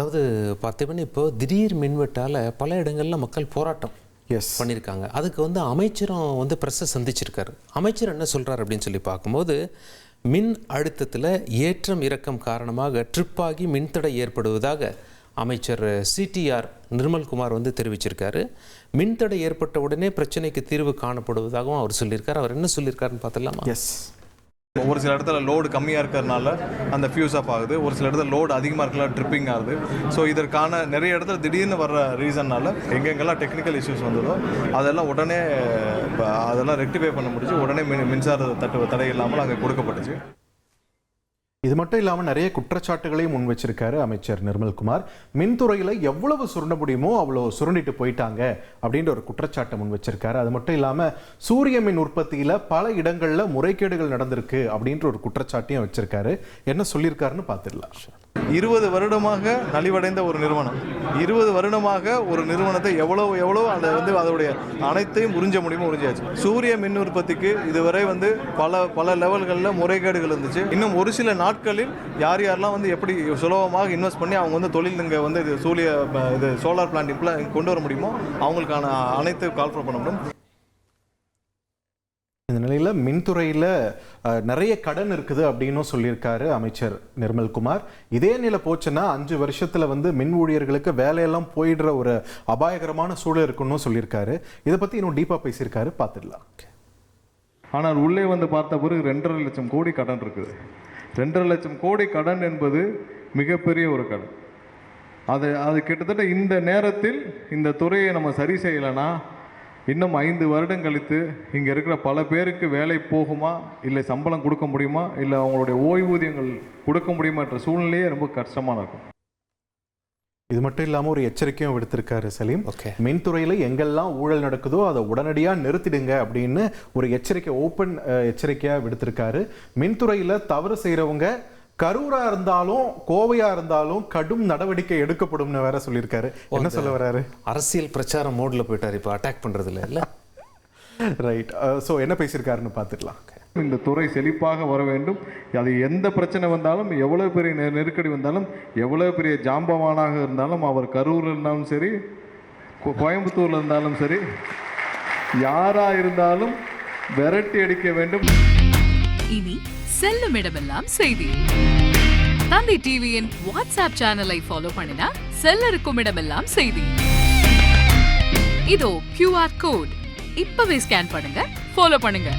அதாவது பார்த்தீங்கன்னா இப்போ திடீர் மின்வெட்டால் பல இடங்களில் மக்கள் போராட்டம் பண்ணியிருக்காங்க. அதுக்கு அமைச்சரும் பிரஸ்ஸை சந்திச்சிருக்காரு. அமைச்சர் என்ன சொல்கிறார் அப்படின்னு சொல்லி பார்க்கும்போது, மின் அழுத்தத்தில் ஏற்றம் இறக்கம் காரணமாக ட்ரிப்பாகி மின்தடை ஏற்படுவதாக அமைச்சர் CTR நிர்மல்குமார் தெரிவிச்சிருக்காரு. மின்தடை ஏற்பட்ட உடனே பிரச்சனைக்கு தீர்வு காணப்படுவதாகவும் அவர் சொல்லியிருக்கார். அவர் என்ன சொல்லியிருக்காருன்னு பார்த்துடலாமா? ஒரு சில இடத்துல லோடு கம்மியாக இருக்கிறதுனால அந்த ஃபியூஸ் ஆஃப் ஆகுது, ஒரு சில இடத்துல லோடு அதிகமாக இருக்கலாம், ட்ரிப்பிங் ஆகுது. ஸோ இதற்கான நிறைய இடத்துல திடீர்னு வர்ற ரீசன்னால எங்கெங்கெல்லாம் டெக்னிக்கல் இஷ்யூஸ் வந்ததோ அதெல்லாம் உடனே அதெல்லாம் ரெக்டிஃபை பண்ண முடிஞ்சு உடனே மின்சார தடை இல்லாமல் அங்கே கொடுக்கப்பட்டுச்சு. இது மட்டும் இல்லாமல் நிறைய குற்றச்சாட்டுகளையும் முன் வச்சிருக்காரு அமைச்சர் நிர்மல்குமார். மின்துறையில் எவ்வளவு சுருண்ட முடியுமோ அவ்வளோ சுருண்டிட்டு போயிட்டாங்க அப்படின்ற ஒரு குற்றச்சாட்டை முன் வச்சிருக்காரு. அது மட்டும் இல்லாமல் சூரிய மின் உற்பத்தியில் பல இடங்களில் முறைகேடுகள் நடந்திருக்கு அப்படின்ற ஒரு குற்றச்சாட்டையும் வச்சிருக்காரு. என்ன சொல்லியிருக்காருன்னு பார்த்துடலாம். 20 வருடமாக நலிவடைந்த ஒரு நிறுவனம், 20 வருடமாக ஒரு நிறுவனத்தை எவ்வளோ அதை அதோடைய அனைத்தையும் உறிஞ்ச முடியுமோ உறிஞ்சாச்சு. சூரிய மின் உற்பத்திக்கு இதுவரை பல லெவல்களில் முறைகேடுகள் இருந்துச்சு. இன்னும் ஒரு சில நாட்களில் யாரெல்லாம் எப்படி சுலபமாக இன்வெஸ்ட் பண்ணி அவங்க தொழில் இங்கே சோலார் பிளான்ட் கொண்டு வர முடியுமோ அவங்களுக்கான அனைத்து கால்ஃபர் பண்ண முடியும். இந்த நிலையில் மின்துறையில் நிறைய கடன் இருக்குது அப்படின்னு சொல்லியிருக்காரு அமைச்சர் நிர்மல்குமார். இதே நிலை போச்சுன்னா 5 வருஷத்தில் மின் ஊழியர்களுக்கு வேலையெல்லாம் போயிடுற ஒரு அபாயகரமான சூழல் இருக்குன்னு சொல்லியிருக்காரு. இதை பற்றி இன்னும் டீப்பாக பேசியிருக்காரு, பார்த்துடலாம். ஆனால் உள்ளே பார்த்த பிறகு 2.5 லட்சம் கோடி கடன் இருக்குது. 2.5 லட்சம் கோடி கடன் என்பது மிகப்பெரிய ஒரு கடன். அது கிட்டத்தட்ட இந்த நேரத்தில் இந்த துறையை நம்ம சரி செய்யலைன்னா இன்னும் 5 வருடம் கழித்து இங்கே இருக்கிற பல பேருக்கு வேலை போகுமா, இல்லை சம்பளம் கொடுக்க முடியுமா, இல்லை அவங்களுடைய ஓய்வூதியங்கள் கொடுக்க முடியுமா என்ற சூழ்நிலையே ரொம்ப கஷ்டமாக இருக்கும். இது மட்டும் இல்லாமல் ஒரு எச்சரிக்கையும் விடுத்திருக்காரு சலீம். மின்துறையில் எங்கெல்லாம் ஊழல் நடக்குதோ அதை உடனடியாக நிறுத்திடுங்க அப்படின்னு ஒரு ஓப்பன் எச்சரிக்கையாக விடுத்திருக்காரு. மின்துறையில் தவறு செய்கிறவங்க கரூரா இருந்தாலும் கோவையா இருந்தாலும் கடும் நடவடிக்கை எடுக்கப்படும்னு வேற சொல்லியிருக்காரு. என்ன சொல்ல வர்றாரு? அரசியல் பிரச்சாரம் மோட்ல போயிட்டாரு, இப்போ அட்டாக் பண்றதுல இல்ல. ரைட். ஸோ என்ன பேசியிருக்காருன்னு பார்த்துக்கலாம். இந்த துறை செழிப்பாக வர வேண்டும். அது எந்த பிரச்சனை வந்தாலும், எவ்வளவு பெரிய நெருக்கடி வந்தாலும், எவ்வளவு பெரிய ஜாம்பவானாக இருந்தாலும், அவர் கரூரில் இருந்தாலும் சரி, கோயம்புத்தூர்ல இருந்தாலும் சரி, யாரா இருந்தாலும் விரட்டி அடிக்க வேண்டும். இனி செல்லும் இடமெல்லாம் செய்தி. தந்தை டிவியின் வாட்ஸ்அப் சேனலை ஃபாலோ பண்ணினா செல்லருக்கும் இடமெல்லாம் செய்தி. இதோ QR கோட் இப்பவே ஸ்கேன் பண்ணுங்க, ஃபாலோ பண்ணுங்க.